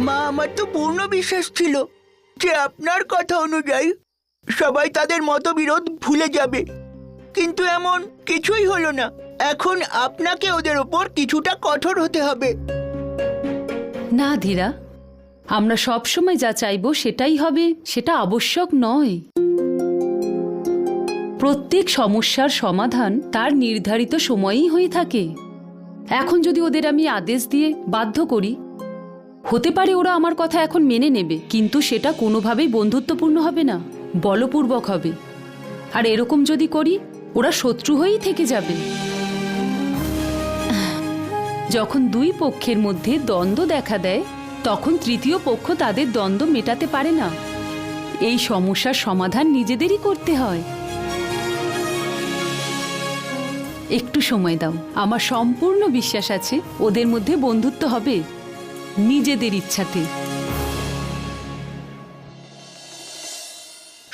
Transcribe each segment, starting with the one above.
মা, আমার তো পূর্ণ বিশ্বাস ছিল যে আপনার কথা অনুযায়ী সবাই তাদের মতবিরোধ ভুলে যাবে, কিন্তু এমন কিছুই হলো না। এখন আপনাকে ওদের ওপর কিছুটা কঠোর হতে হবে। না ধীরা, আমরা সব সময় যা চাইবো সেটাই হবে সেটা আবশ্যক নয়। প্রত্যেক সমস্যার সমাধান তার নির্ধারিত সময়েই হয়ে থাকে। এখন যদি ওদের আমি আদেশ দিয়ে বাধ্য করি, হতে পারে ওরা আমার কথা এখন মেনে নেবে, কিন্তু সেটা কোনোভাবেই বন্ধুত্বপূর্ণ হবে না, বলপূর্বক হবে। আর এরকম যদি করি, ওরা শত্রু হয়েই থেকে যাবে। যখন দুই পক্ষের মধ্যে দ্বন্দ্ব দেখা দেয়, তখন তৃতীয় পক্ষ তাদের দ্বন্দ্ব মেটাতে পারে না। এই সমস্যার সমাধান নিজেদেরই করতে হয়। একটু সময় দাও, আমার সম্পূর্ণ বিশ্বাস আছে ওদের মধ্যে বন্ধুত্ব হবে নিজেদের ইচ্ছাতে।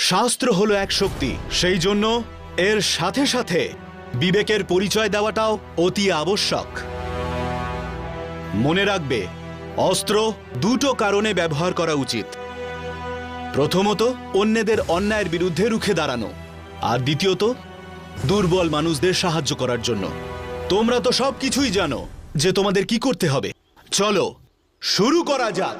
শাস্ত্র হলো এক শক্তি, সেই জন্য এর সাথে সাথে বিবেকের পরিচয় দেওয়াটাও অতি আবশ্যক। মনে রাখবে, অস্ত্র দুটো কারণে ব্যবহার করা উচিত। প্রথমত, অন্যদের অন্যায়ের বিরুদ্ধে রুখে দাঁড়ানো, আর দ্বিতীয়ত, দুর্বল মানুষদের সাহায্য করার জন্য। তোমরা তো সব কিছুই জানো যে তোমাদের কি করতে হবে। চলো শুরু করা যাক।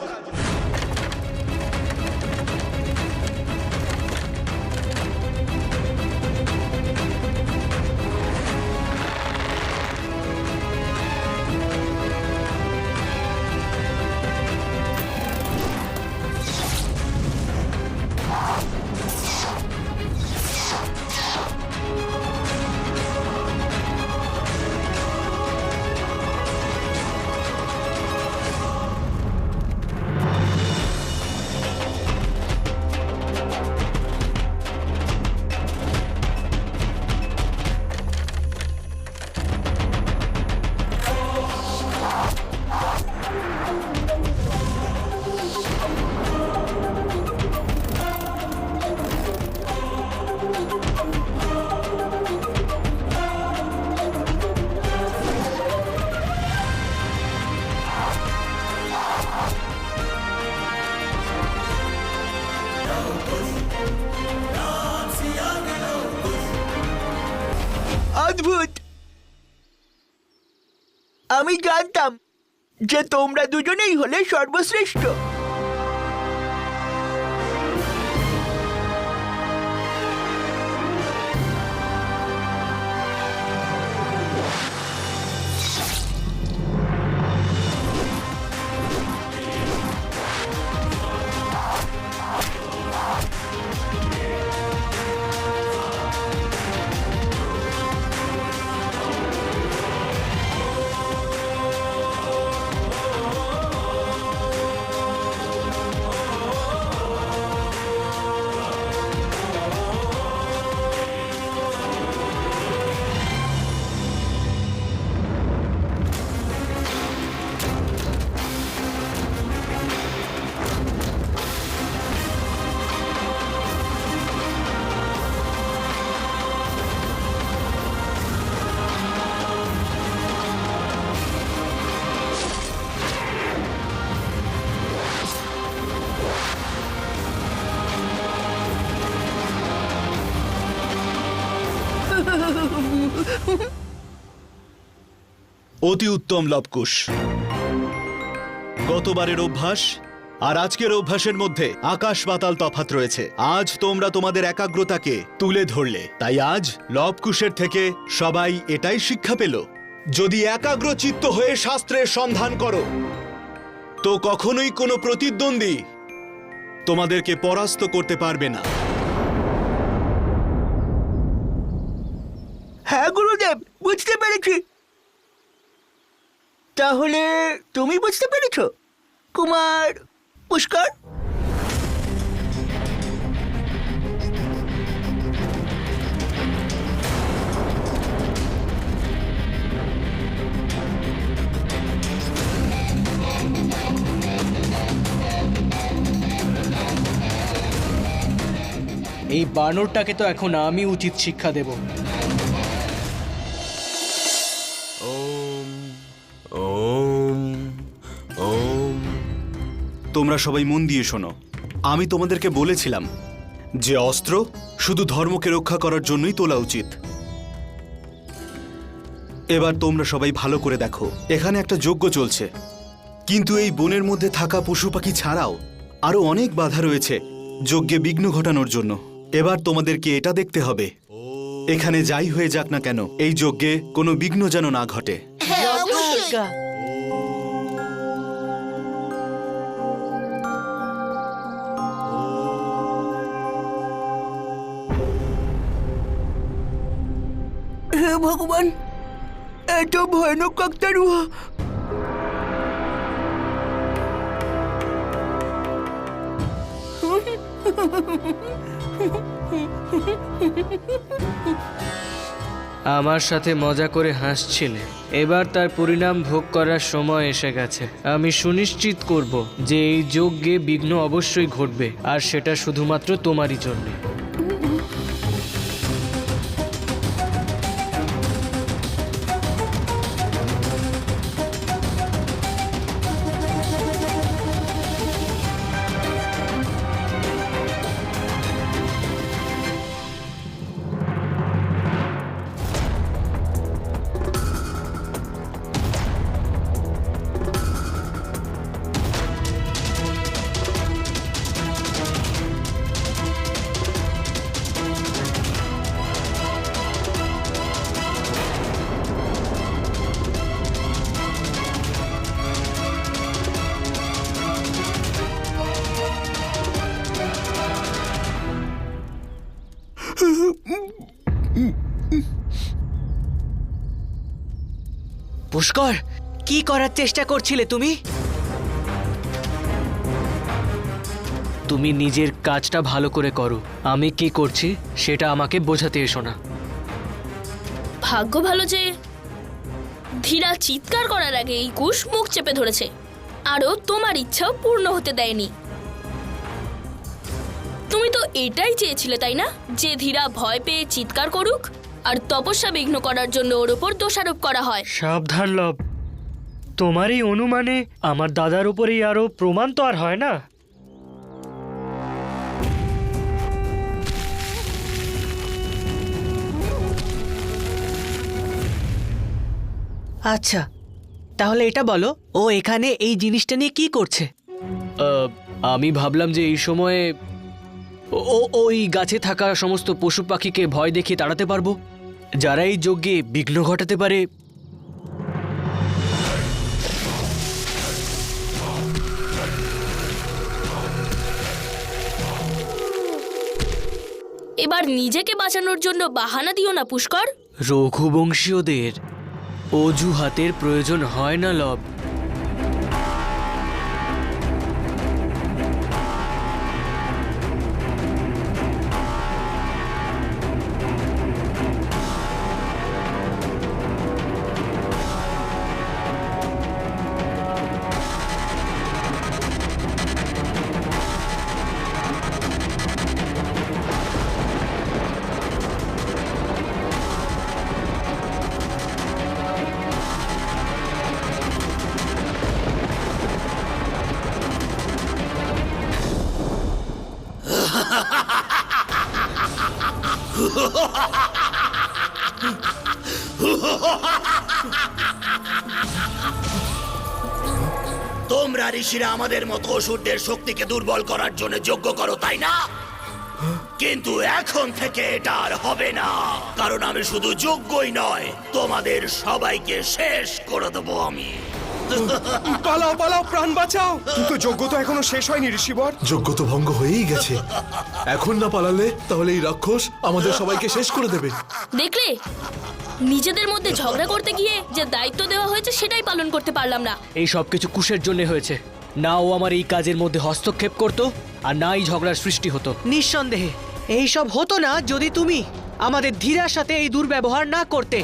অদ্ভুত! আমি জানতাম যে তোমরা দুজনেই হলে সর্বশ্রেষ্ঠ। অতি উত্তম লবকুশ। গতবারের অভ্যাস আর আজকের অভ্যাসের মধ্যে আকাশ পাতাল তফাৎ রয়েছে। আজ তোমরা তোমাদের একাগ্রতাকে তুলে ধরলে, তাই আজ লবকুশের থেকে সবাই এটাই শিক্ষা পেল, যদি একাগ্র চিত্ত হয়ে শাস্ত্রের সন্ধান করো তো কখনোই কোনো প্রতিদ্বন্দ্বী তোমাদেরকে পরাস্ত করতে পারবে না। হ্যাঁ গুরুদেব, বুঝতে পেরেছি। তাহলে তুমি বুঝতে পেরেছ কুমার পুষ্কর? এই বানরটাকে তো এখন আমি উচিত শিক্ষা দেব। ওম ওম ওম। তোমরা সবাই মন দিয়ে শোনো। আমি তোমাদেরকে বলেছিলাম যে অস্ত্র শুধু ধর্মকে রক্ষা করার জন্যই তোলা উচিত। এবার তোমরা সবাই ভালো করে দেখো, এখানে একটা যজ্ঞ চলছে, কিন্তু এই বনের মধ্যে থাকা পশু পাখি ছাড়াও আরো অনেক বাধা রয়েছে যজ্ঞে বিঘ্ন ঘটানোর জন্য। এবার তোমাদেরকে এটা দেখতে হবে, এখানে যাই হয়ে যাক না কেন এই যজ্ঞে কোনো বিঘ্ন যেন না ঘটে। হে ভগবান, এত ভয়ানক কাকতারুয়া! আমার সাথে মজা করে হাসছিলে, এবার তার পরিণাম ভোগ করার সময় এসে গেছে। আমি সুনিশ্চিত করব যে এই যজ্ঞে বিঘ্ন অবশ্যই ঘটবে, আর সেটা শুধুমাত্র তোমারই জন্যে। পুষ্কর, কি করার চেষ্টা করছিলে তুমি? তুমি নিজের কাজটা ভালো করে করো, আমি কি করছি সেটা আমাকে বোঝাতে এসো না। ভাগ্য ভালো যে ধীরা চিৎকার করার আগে এই কুশ মুখ চেপে ধরেছে, আরও তোমার ইচ্ছাও পূর্ণ হতে দেয়নি। তুমি তো এটাই চেয়েছিলে তাই না, যে ধীরা ভয় পেয়ে চিৎকার করুক আর তপস্যা বিঘ্ন করার জন্য ওর ওপর দোষারোপ করা হয়। সাবধান লব, তোমার এই অনুমানে আমার দাদার উপরেই আরো প্রমাণ তো আর হয় না। আচ্ছা, তাহলে এটা বলো, ও এখানে এই জিনিসটা নিয়ে কি করছে? আমি ভাবলাম যে এই সময়ে ওই গাছে থাকা সমস্ত পশু পাখিকে ভয় দেখিয়ে তাড়াতে পারবো, যারা এই যজ্ঞে বিঘ্ন ঘটাতে পারে। এবার নিজেকে বাঁচানোর জন্য বাহানা দিও না পুষ্কর। রঘুবংশীয়দের অজুহাতের প্রয়োজন হয় না লব। তোমরা ঋষিরা আমাদের মতো অসুরদের শক্তিকে দুর্বল করার জন্য যজ্ঞ করো, তাই না? কিন্তু এখন থেকে এটা আর হবে না, কারণ আমি শুধু যজ্ঞই নয়, তোমাদের সবাইকে শেষ করে দেবো আমি। পালাও পালাও, প্রাণ বাঁচাও! কিন্তু যজ্ঞ তো এখনো শেষ হয়নি ঋষিবর। যজ্ঞ তো ভঙ্গ হয়েই গেছে, এখন না পালালে তাহলে এই রাক্ষস আমাদের সবাইকে শেষ করে দেবে। দেখলে, নিজেদের মধ্যে ঝগড়া করতে গিয়ে যে দায়িত্ব দেওয়া হয়েছে সেটাই পালন করতে পারলাম না। এই সব কিছু কুশের জন্য হয়েছে, না ও আমার এই কাজের মধ্যে হস্তক্ষেপ করত, আর না এই ঝগড়ার সৃষ্টি হতো। নিঃসন্দেহে এই সব হতো না যদি তুমি আমাদের ধীরার সাথে এই দুর্ব্যবহার না করতে।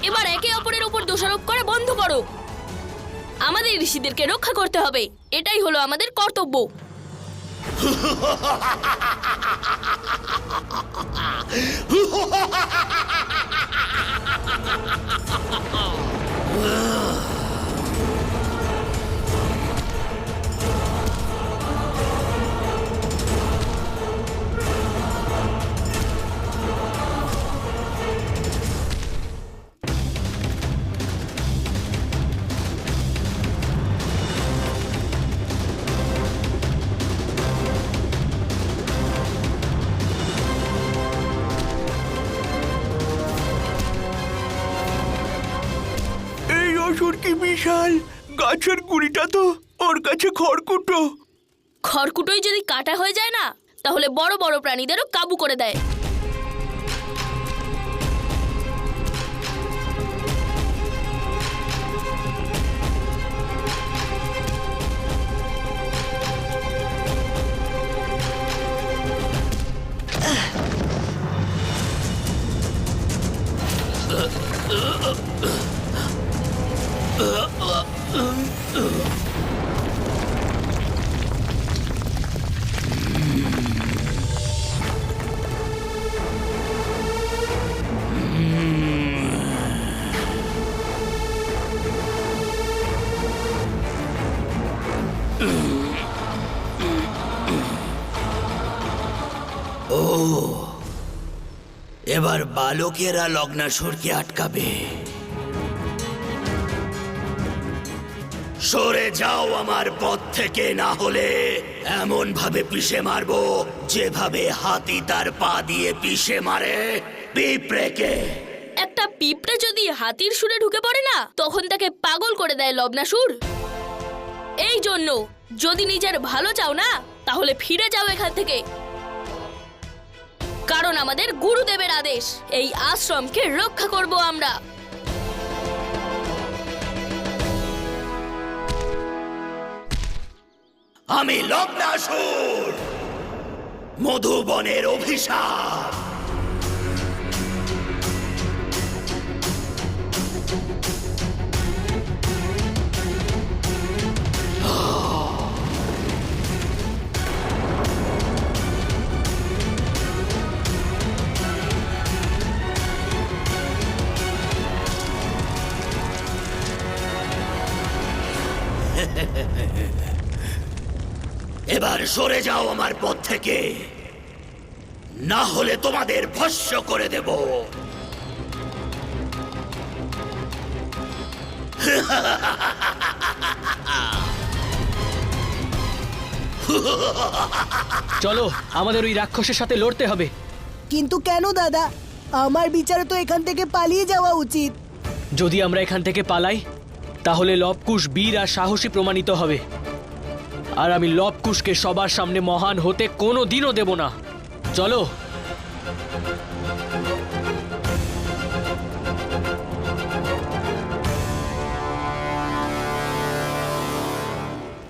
এবার একে অপরের উপর দোষারোপ করা বন্ধ করো। আমাদের ঋষিদেরকে রক্ষা করতে হবে, এটাই হলো আমাদের কর্তব্য। এই অসুর কি বিশাল! গাছের গুড়িটা তো ওর কাছে খড়কুটো। খড়কুটোই যদি কাটা হয়ে যায় না, তাহলে বড় বড় প্রাণীদেরও কাবু করে দেয়। এবার বালকেরা লগ্নাসুরকে আটকাবে। সরে যাও আমার পথ থেকে, না হলে এমন ভাবে পিষে মারবো যেভাবে হাতি তার পা দিয়ে পিষে মারে পিঁপড়েকে। একটা পিঁপড়ে যদি হাতির সুরে ঢুকে পড়ে না, তখন তাকে পাগল করে দেয় লবণাসুর। এই জন্য যদি নিজের ভালো চাও না, তাহলে ফিরে যাও এখান থেকে, কারণ আমাদের গুরুদেবের আদেশ এই আশ্রমকে রক্ষা করব আমরা। আমি লগ্নাসুর, মধুবনের অভিশাপ। এবার সরে যাও আমার পথ থেকে, না হলে তোমাদের ভস্ম করে দেব। চলো, আমাদের ওই রাক্ষসের সাথে লড়তে হবে। কিন্তু কেন দাদা? আমার বিচারে তো এখান থেকে পালিয়ে যাওয়া উচিত। যদি আমরা এখান থেকে পালাই, তাহলে লবকুশ বীর আর সাহসী প্রমাণিত হবে, আর আমি লবকুশকে সবার সামনে মহান হতে কোনো দিনও দেব না। চলো।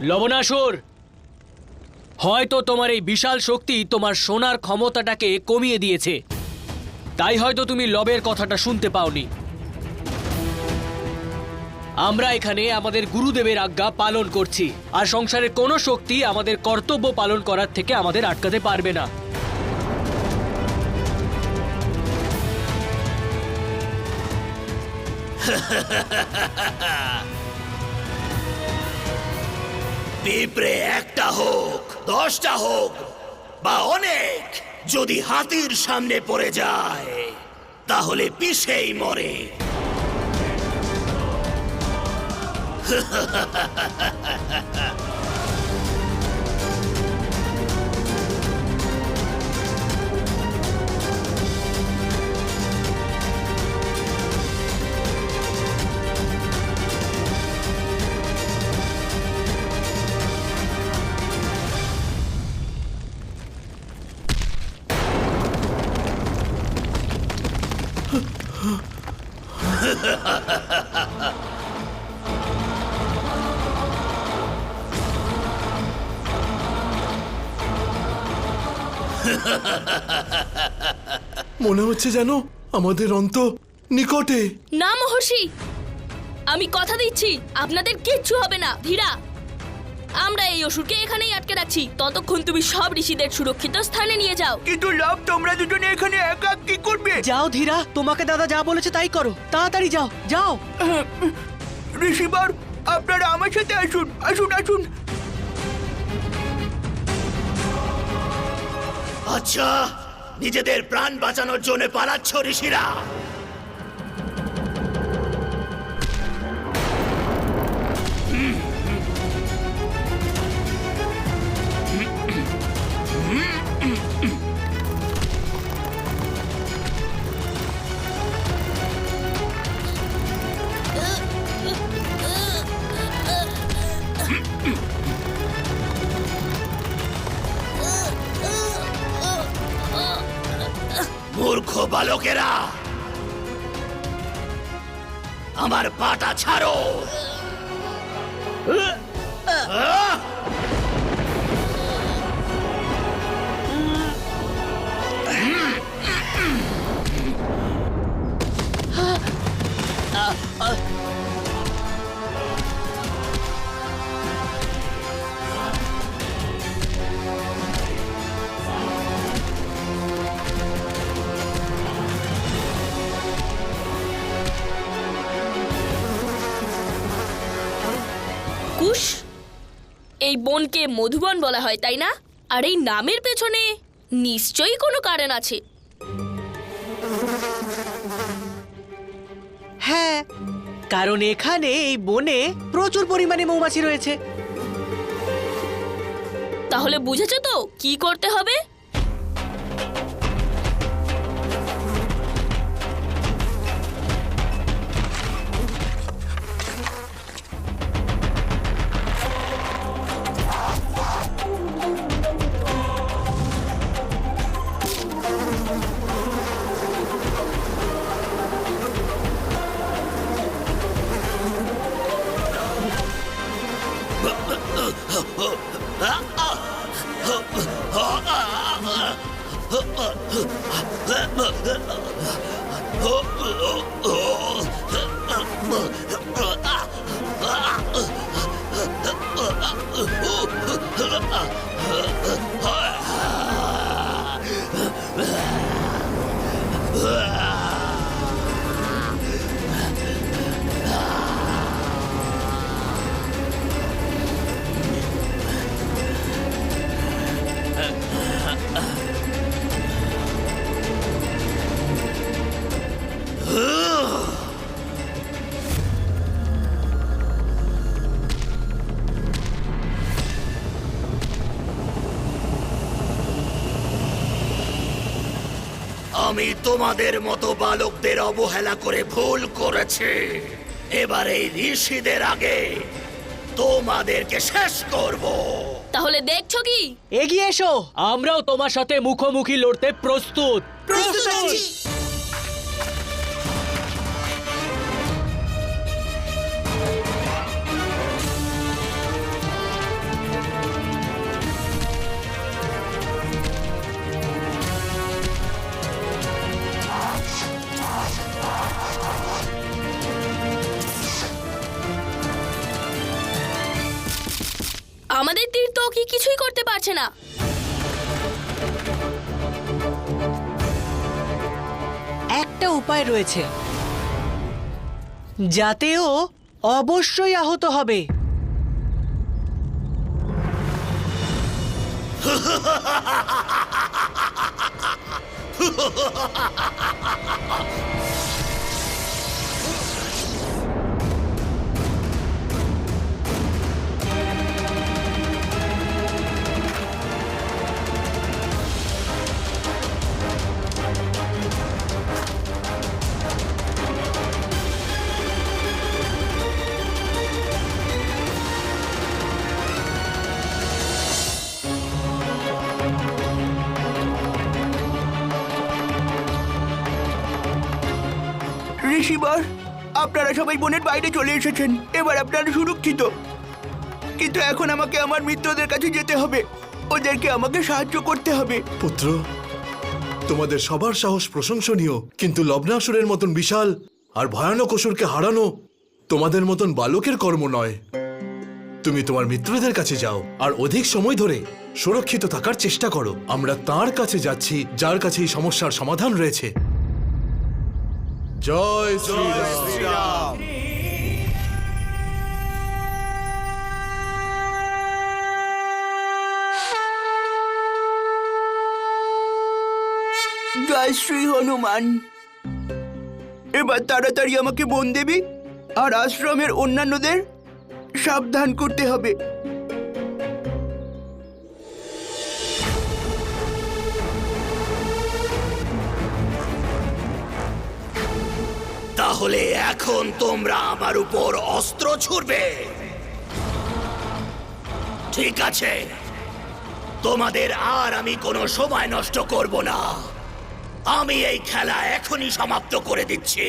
লবণাসুর, হয়তো তোমার এই বিশাল শক্তি তোমার শোনার ক্ষমতাটাকে কমিয়ে দিয়েছে, তাই হয়তো তুমি লবের কথাটা শুনতে পাওনি। আমরা এখানে আমাদের গুরুদেবের আজ্ঞা পালন করছি, আর সংসারের কোনো শক্তি আমাদের কর্তব্য পালন করার থেকে আমাদের আটকাতে পারবে না। পিঁপড়ে একটা হোক, 10টা হোক বা অনেক, যদি হাতির সামনে পড়ে যায় তাহলে পিষেই মরে। মনে হচ্ছে যেন আমাদের অন্ত নিকটে। না মহর্ষি, আমি কথা দিচ্ছি আপনাদের কিচ্ছু হবে না। ধীরা, আমরা এই অসুরকে এখানেই আটকে রাখছি, ততক্ষণ তুমি সব ঋষিদের সুরক্ষিত স্থানে নিয়ে যাও। কিন্তু লব, তোমরা দুজনে এখানে একা কি করবে? যাও ধীরা, তোমাকে দাদা যা বলেছে তাই করো, তাড়াতাড়ি যাও যাও। ঋষিবর, আপনারা আমার সাথে আসুন, আসুন, আসুন। আচ্ছা, নিজেদের প্রাণ বাঁচানোর জন্য পালাচ্ছ ঋষিরা? মূর্খ বালকেরা, আমার পাটা ছাড়ো। কুশ, এই বনকে মধুবন বলা হয় তাই না? আর এই নামের পেছনে নিশ্চয়ই কোনো কারণ আছে। হ্যাঁ, কারণ এখানে এই বনে প্রচুর পরিমাণে মৌমাছি রয়েছে। তাহলে বুঝেছো তো কি করতে হবে? আমি তোমাদের মতো বালকদের অবহেলা করে ভুল করেছি। এবার এই ঋষিদের আগে তোমাদেরকে শেষ করব। তাহলে দেখছো কি? এগিয়ে এসো, আমরাও তোমার সাথে মুখোমুখি লড়তে প্রস্তুত। আমাদের তীর তো কি কিছুই করতে পারছে না। একটা উপায় রয়েছে, যাতেও অবশ্যই আহত হবে। ঋষিবর, আপনারা সবাই বনের বাইরে চলে এসেছেন, এবার আপনারা সুরক্ষিত। কিন্তু এখন আমাকে আমার মিত্রদের কাছে যেতে হবে, ওদেরকে আমাকে সাহায্য করতে হবে। পুত্র, তোমাদের সবার সাহস প্রশংসনীয়, কিন্তু লবণাসুরের মতন বিশাল আর ভয়ানক অসুরকে হারানো তোমাদের মতন বালকের কর্ম নয়। তুমি তোমার মিত্রদের কাছে যাও আর অধিক সময় ধরে সুরক্ষিত থাকার চেষ্টা করো। আমরা তার কাছে যাচ্ছি যার কাছে এই সমস্যার সমাধান রয়েছে। জয় শ্রীরাম। জয় শ্রী হনুমান। এবার তাড়াতাড়ি আমাকে বন দেবী আর আশ্রমের অন্যান্যদের সাবধান করতে হবে। তাহলে এখন তোমরা আমার উপর অস্ত্র ছুড়বে? ঠিক আছে, তোমাদের আর আমি কোনো সময় নষ্ট করব না। আমি এই খেলা এখনই সমাপ্ত করে দিচ্ছি।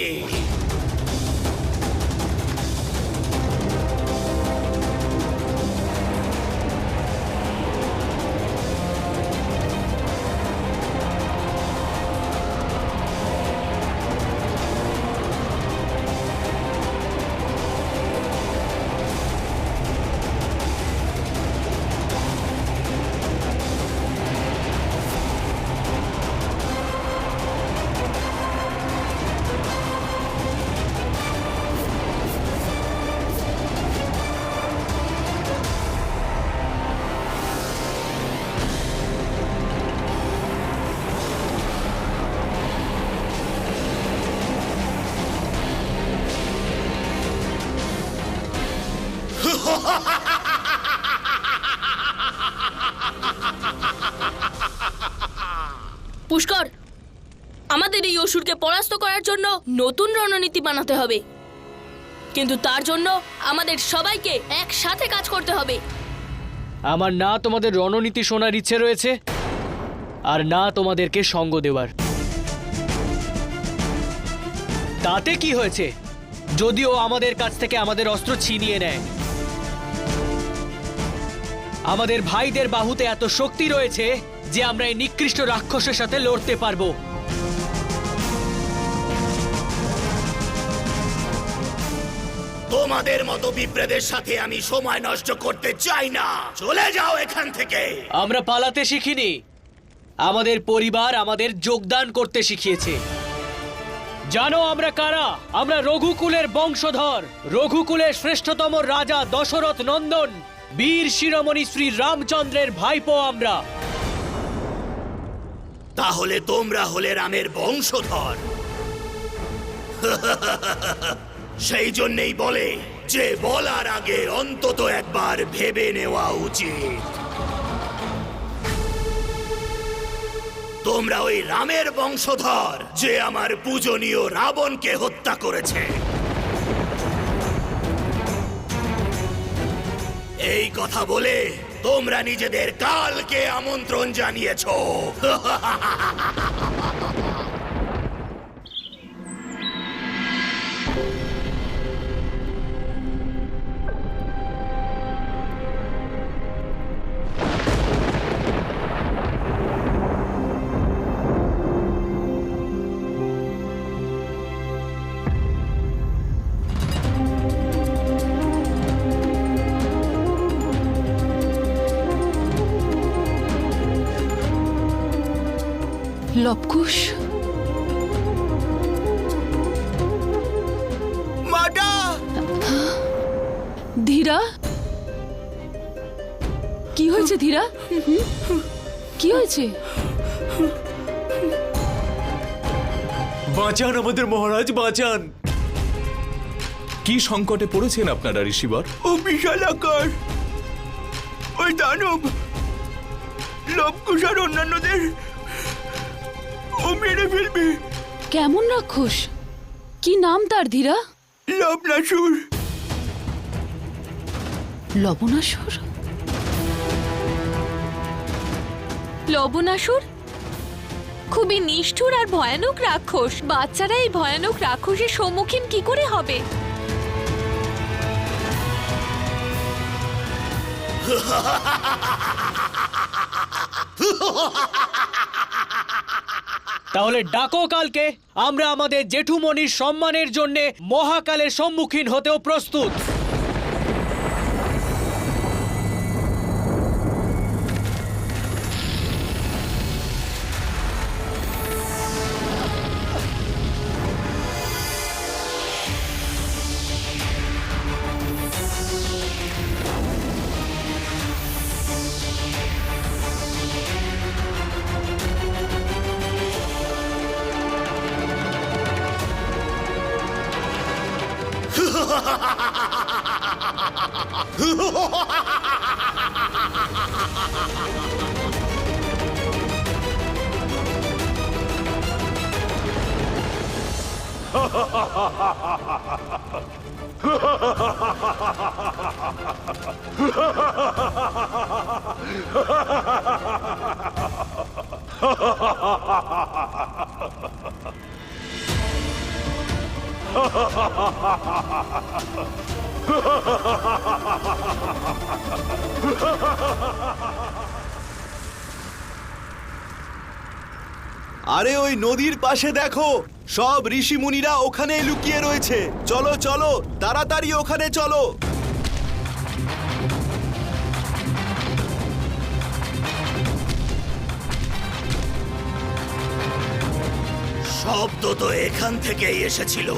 পুষ্কর, আমাদের এই অসুরকে পরাস্ত করার জন্য নতুন রণনীতি বানাতে হবে, কিন্তু তার জন্য আমাদের সবাইকে একসাথে কাজ করতে হবে। আমার না তোমাদের রণনীতি শোনার ইচ্ছে রয়েছে, আর না তোমাদেরকে সঙ্গ দেওয়ার। তাতে কি হয়েছে যদিও আমাদের কাছ থেকে আমাদের অস্ত্র ছিনিয়ে নেয়? আমাদের ভাইদের বাহুতে এত শক্তি রয়েছে যে আমরা এই নিকৃষ্ট রাক্ষসের সাথে লড়তে পারবো। তোমাদের মতো বিপ্রেদের সাথে আমি সময় নষ্ট করতে চাই না। চলে যাও এখান থেকে। আমরা পালাতে শিখিনি, আমাদের পরিবার আমাদের যোগদান করতে শিখিয়েছে। জানো আমরা কারা? আমরা রঘুকুলের বংশধর, রঘুকুলের শ্রেষ্ঠতম রাজা দশরথ নন্দন, বীর শিরোমণি শ্রী রামচন্দ্রের ভাইপো আমরা। তাহলে তোমরা হলে রামের বংশধর। সেই জন্যই বলে যে বলার আগে অন্তত একবার ভেবে নেওয়া উচিত। তোমরা ওই রামের বংশধর যে আমার পূজনীয় রাবণকে হত্যা করেছে। এই কথা বলে তোমরা নিজেদের কালকে আমন্ত্রণ জানিয়েছো। লবকুশ, মাটা! ধীরা, কি হয়েছে ধীরা? কি হয়েছে? বাঁচান আমাদের মহারাজ, বাঁচান। কি সংকটে পড়েছেন আপনারা ঋষিবর? ও বিশাল আকার ওই দানব লবকুশ আর অন্যান্যদের ও মেরে ফেলবে। কেমন রাক্ষস? কি নাম তার ধীরা? লবণাসুর। লবণাসুর? লবণাসুর খুবই নিষ্ঠুর আর ভয়ানক রাক্ষস। বাচ্চারা এই ভয়ানক রাক্ষসের সম্মুখীন কি করে হবে? তাহলে ডাকো কালকে, আমরা আমাদের জেঠুমনির সম্মানের জন্য মহাকালের সম্মুখীন হতেও প্রস্তুত। আরে ওই নদীর পাশে দেখো, সব ঋষি মুনিরা ওখানে লুকিয়ে রয়েছে। চলো চলো, তাড়াতাড়ি ওখানে চলো। শব্দ তো এখান থেকেই এসেছিল।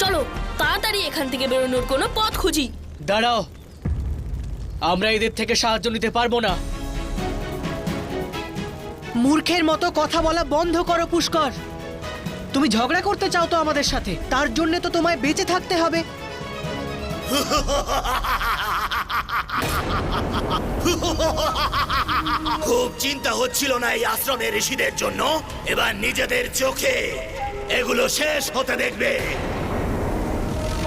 চলো তাড়াতাড়ি এখান থেকে বেরোনোর কোনো পথ খুঁজি। দাঁড়াও, আমরা এদের থেকে সাহায্য নিতে পারবো না। মূর্খের মতো কথা বলা বন্ধ করো পুষ্কর। তুমি ঝগড়া করতে চাও তো আমাদের সাথে, তার জন্য তো তোমায় বেঁচে থাকতে হবে। খুব চিন্তা হচ্ছিল না এই আশ্রমের ঋষিদের জন্য? এবার নিজেদের চোখে এগুলো শেষ হতে দেখবে,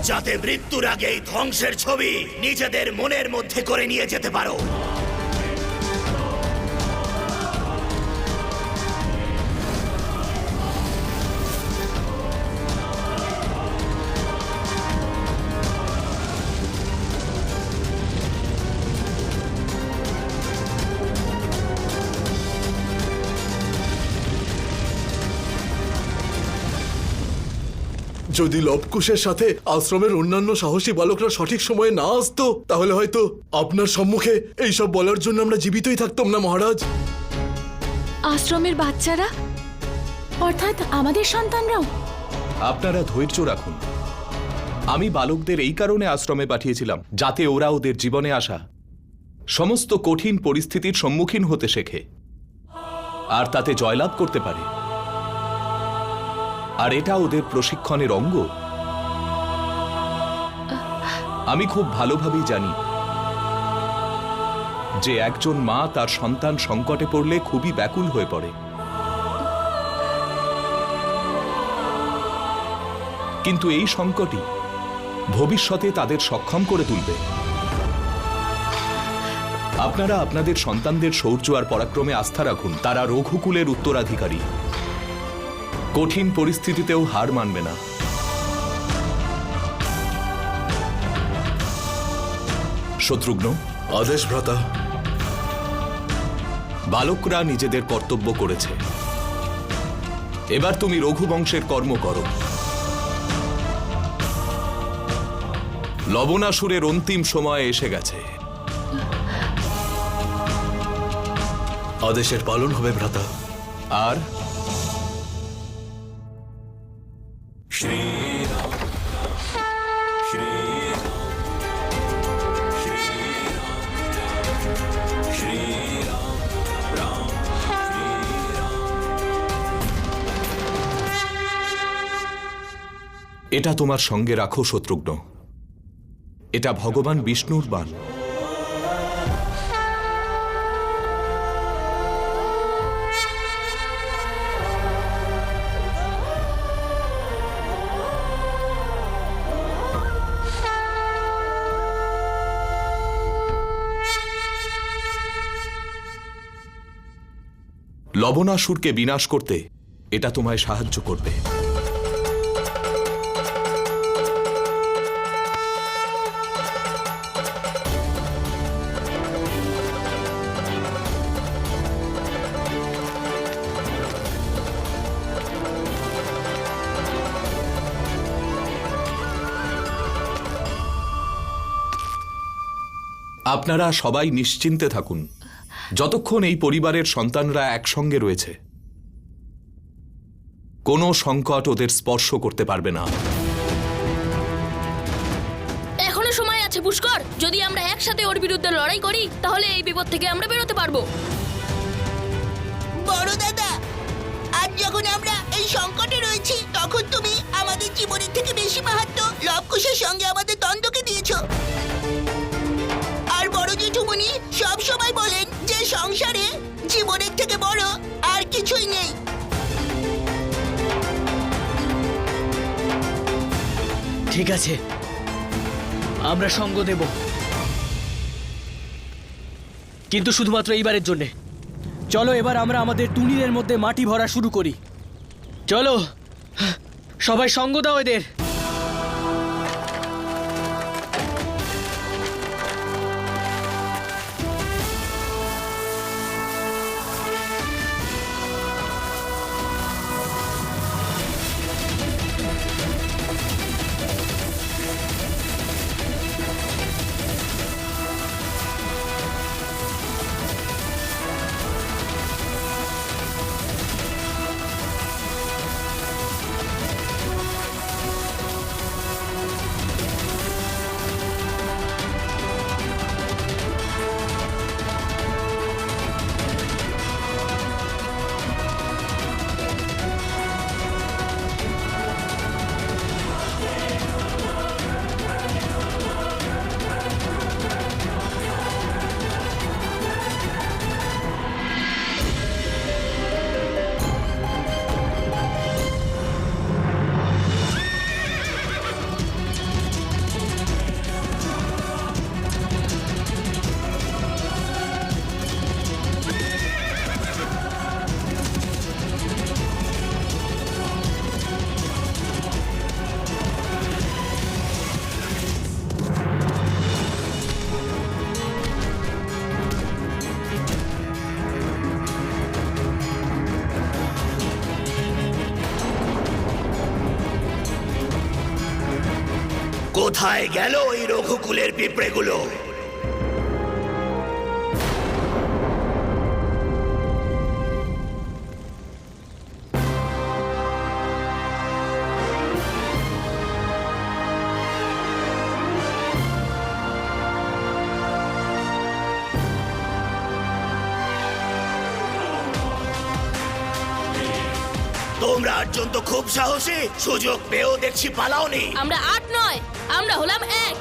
যাতে মৃত্যুর আগে এই ধ্বংসের ছবি নিজেদের মনের মধ্যে করে নিয়ে যেতে পারো। যদি লবকুশের সাথে আশ্রমের অন্যান্য সাহসী বালকরা সঠিক সময়ে না আসতো, তাহলে হয়তো আপনার সম্মুখে এইসব বলার জন্য আমরা জীবিতই থাকতাম না মহারাজ। আশ্রমের বাচ্চারা, অর্থাৎ আমাদের সন্তানরাও? আপনারা ধৈর্য রাখুন। আমি বালকদের এই কারণে আশ্রমে পাঠিয়েছিলাম, যাতে ওরা ওদের জীবনে আসা সমস্ত কঠিন পরিস্থিতির সম্মুখীন হতে শেখে আর তাতে জয়লাভ করতে পারে। আর এটা ওদের প্রশিক্ষণের অঙ্গ। আমি খুব ভালোভাবেই জানি যে একজন মা তার সন্তান সংকটে পড়লে খুবই ব্যাকুল হয়ে পড়ে, কিন্তু এই সংকটই ভবিষ্যতে তাদের সক্ষম করে তুলবে। আপনারা আপনাদের সন্তানদের শৌর্য আর পরাক্রমে আস্থা রাখুন। তারা রঘুকুলের উত্তরাধিকারী, কঠিন পরিস্থিতিতেও হার মানবে না। শত্রুঘ্ন। আদেশ ভ্রাতা। বালকরা নিজেদের কর্তব্য করেছে, এবার তুমি রঘুবংশের কর্ম করো। লবণাসুরের অন্তিম সময় এসে গেছে। আদেশের পালন হবে ভ্রাতা। আর এটা তোমার সঙ্গে রাখো শত্রুঘ্ন। এটা ভগবান বিষ্ণুর বাণ। লবণাসুরকে বিনাশ করতে এটা তোমায় সাহায্য করবে। আপনারা সবাই নিশ্চিন্তে থাকুন। যতক্ষণ এই পরিবারের সন্তানরা একসঙ্গে রয়েছে, কোনো সংকট ওদের স্পর্শ করতে পারবে না। এখনো সময় আছে পুষ্কর, যদি আমরা একসাথে ওর বিরুদ্ধে লড়াই করি তাহলে এই বিপদ থেকে আমরা বেরোতে পারবো। বড় দাদা, আজ যখন আমরা এই সংকটে রয়েছি তখন তুমি আমাদের জীবনের থেকে বেশি মাহাত্ম্য লবকুশের সঙ্গে আমাদের দ্বন্দ্বকে দিয়েছো। আর বড় জেঠুমনি সব সময় বলেন যে সংসারে জীবনের থেকে বড় আর কিছুই নেই। ঠিক আছে, আমরা সঙ্গ দেব, কিন্তু শুধুমাত্র এইবারের জন্যে। চলো এবার আমরা আমাদের তুনিরের মধ্যে মাটি ভরা শুরু করি। চলো সবাই সঙ্গ দাও এদের। কোথায় গেল ওই রঘুকুলের পিঁপড়েগুলো? তোমরা আটজন তো খুব সাহসী, সুযোগ পেয়েও দেখছি পালাওনি। আমরা 8 নয়, আমরা হলাম 1।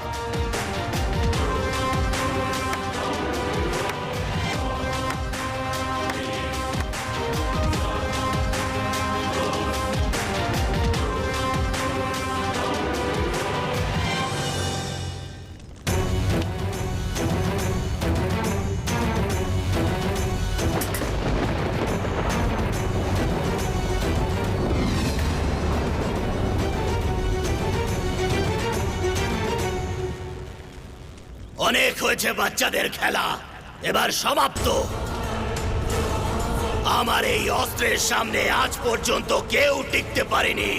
অনেক হয়েছে বাচ্চাদের খেলা, এবার সমাপ্ত। আমার এই অস্ত্রের সামনে আজ পর্যন্ত কেউ টিকতে পারেনি।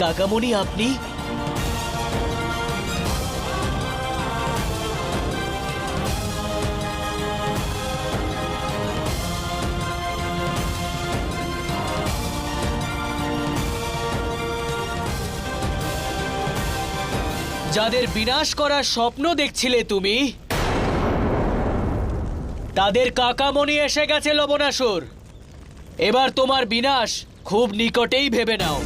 কাকামণি, আপনি? যাদের বিনাশ করার স্বপ্ন দেখছিলে তুমি, তাদের কাকামণি এসে গেছে লবণাসুর। এবার তোমার বিনাশ খুব নিকটেই ভেবে নাও।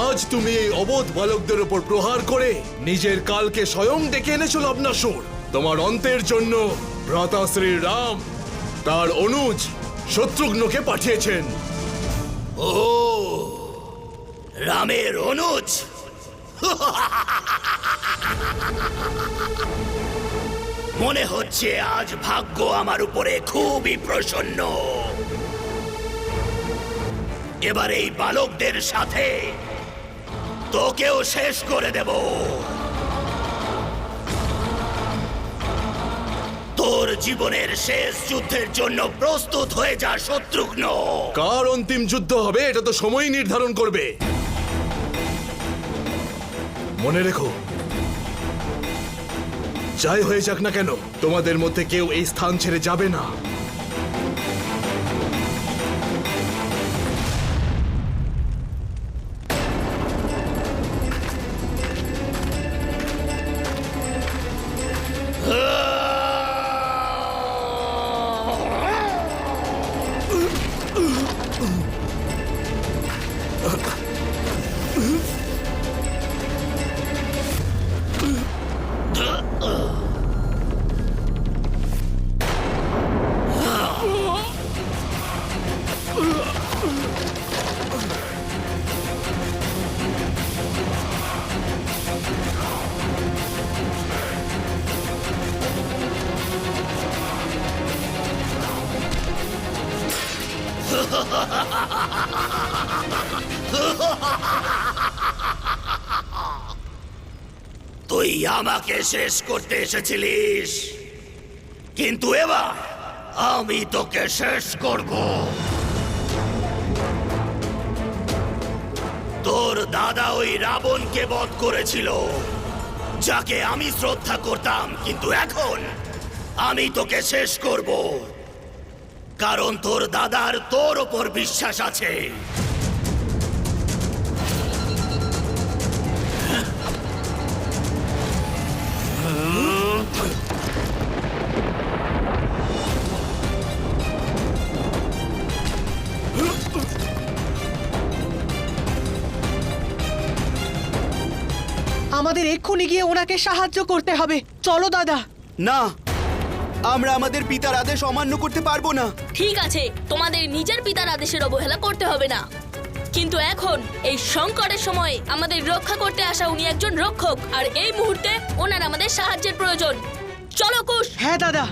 আজ তুমি এই অবোধ বালকদের উপর প্রহার করে নিজের কালকে স্বয়ং ডেকে এনেছো লবণাসুর। তোমার অন্তের জন্য ভ্রাতাশ্রী রাম তার অনুজ শত্রুঘ্নকে পাঠিয়েছেন। ও রামের অনুজ, মনে হচ্ছে আজ ভাগ্য আমার উপরে খুবই প্রসন্ন। এবার এই বালকদের সাথে তোকেও শেষ করে দেব। তোর জীবনের শেষ যুদ্ধের জন্য প্রস্তুত হয়ে যা শত্রুঘ্ন। কার অন্তিম যুদ্ধ হবে এটা তো সময় নির্ধারণ করবে। মনে রেখো, যাই হয়ে যাক না কেন তোমাদের মধ্যে কেউ এই স্থান ছেড়ে যাবে না। তুই আমাকে শেষ করতে এসেছিলিস, কিন্তু এবার আমি তোকে শেষ করব। তোর দাদা ওই রাবণকে বধ করেছিল, যাকে আমি শ্রদ্ধা করতাম, কিন্তু এখন আমি তোকে শেষ করব, কারণ তোর দাদার তোর ওপর বিশ্বাস আছে। আমাদের এক্ষুনি গিয়ে ওনাকে সাহায্য করতে হবে। চলো দাদা। না, আমরা আমাদের পিতার আদেশ অমান্য করতে পারবো না। ঠিক আছে, তোমাদের নিজের পিতার আদেশের অবহেলা করতে হবে না, কিন্তু এখন এই সংকটের সময় আমাদের রক্ষা করতে আসা উনি একজন রক্ষক, আর এই মুহূর্তে ওনার আমাদের সাহায্যের প্রয়োজন। চলো কুশ। হ্যাঁ দাদা।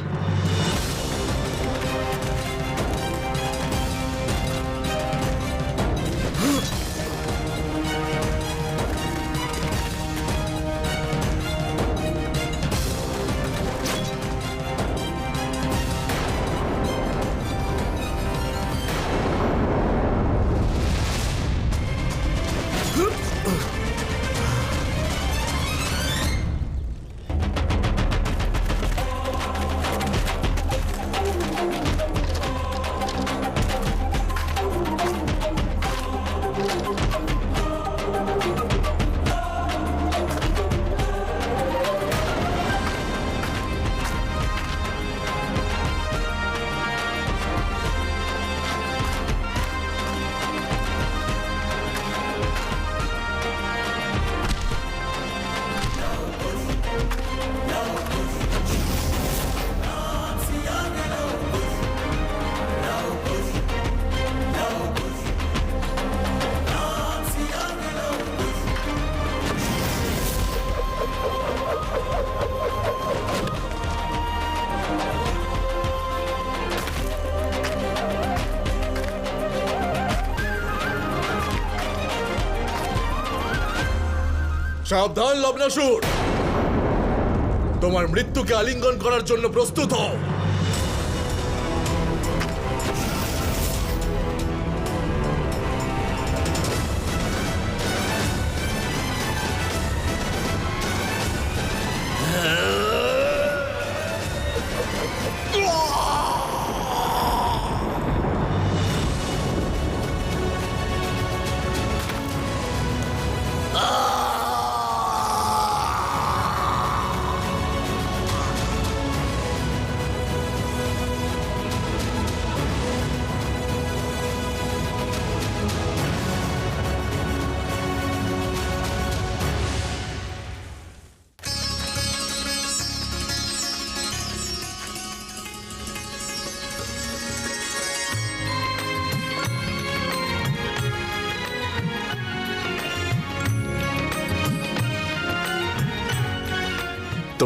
সাবধান লবণাসুর, তোমার মৃত্যুকে আলিঙ্গন করার জন্য প্রস্তুত হও।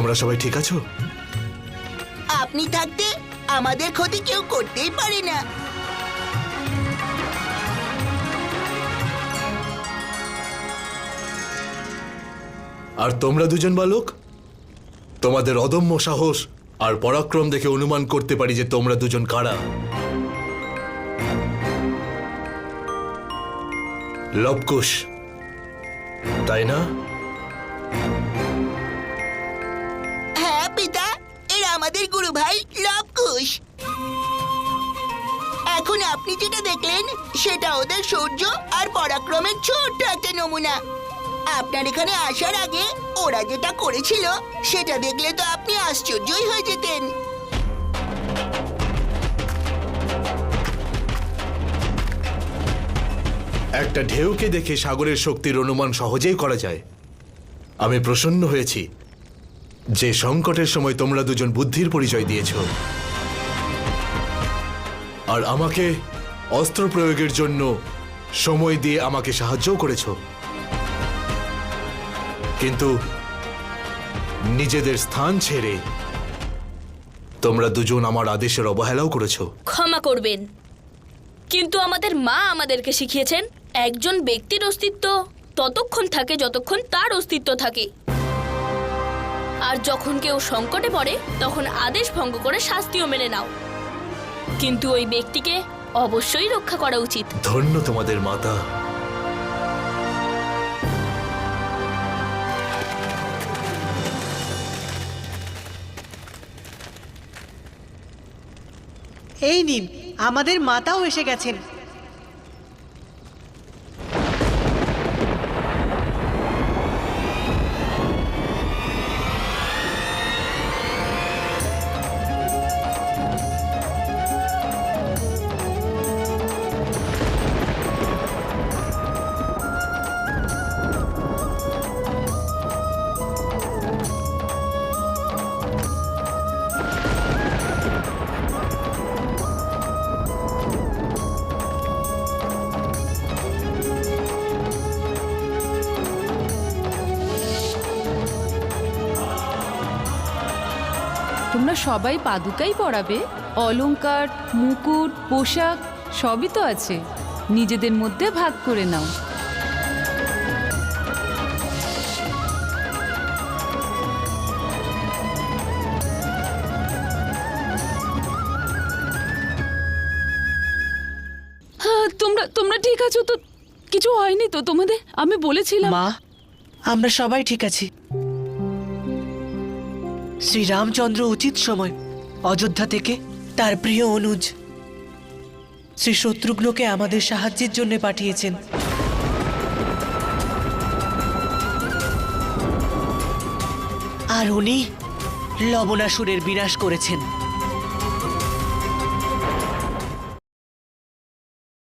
তোমরা সবাই ঠিক আছো? আপনি থাকতে আমাদের ক্ষতি কেউ করতেই পারে না। আর তোমরা দুজন বালক, তোমাদের অদম্য সাহস আর পরাক্রম দেখে অনুমান করতে পারি যে তোমরা দুজন কারা। লবকুশ, তাই না? হ্যাঁ পিতা, এরা আমাদের গুরু ভাই লবকুশ। এখন আপনি যেটা দেখলেন সেটা ওদের শৌর্য আর পরাক্রমের ছোট্ট একটা নমুনা। আপনার এখানে আসার আগে ওরা যেটা করেছিল সেটা দেখলে তো আপনি আশ্চর্যই হয়ে যেতেন। একটা ঢেউকে দেখে সাগরের শক্তির অনুমান সহজেই করা যায়। আমি প্রসন্ন হয়েছি যে সংকটের সময় তোমরা দুজন বুদ্ধির পরিচয় দিয়েছ আর আমাকে অস্ত্র প্রয়োগের জন্য সময় দিয়ে আমাকে সাহায্যও করেছ, কিন্তু নিজেদের স্থান ছেড়ে তোমরা দুজন আমার আদেশের অবহেলাও করেছ। ক্ষমা করবেন, কিন্তু আমাদের মা আমাদেরকে শিখিয়েছেন একজন ব্যক্তির অস্তিত্ব ততক্ষণ থাকে যতক্ষণ তার অস্তিত্ব থাকে, আর যখন কেউ সংকটে পড়ে তখন আদেশ ভঙ্গ করে শাস্তিও মেনে নাও, কিন্তু ওই ব্যক্তিকে অবশ্যই রক্ষা করা উচিত। ধন্য তোমাদের মাতা। এই নিন, আমাদের মাতাও এসে গেছেন। তোমরা সবাই পাদুকাই পরাবে? অলংকার, মুকুট, পোশাক সবই তো আছে, নিজেদের মধ্যে ভাগ করে নাও। হ্যাঁ, তোমরা ঠিক আছো তো? কিছু হয়নি তো তোমাদের? আমি বলেছিলাম। মা, আমরা সবাই ঠিক আছি। শ্রীরামচন্দ্র উচিত সময় অযোধ্যা থেকে তার প্রিয় অনুজ শ্রী শত্রুঘ্নকে আমাদের সাহায্যের জন্য পাঠিয়েছেন। আর উনি লবণাসুরের বিনাশ করেছেন।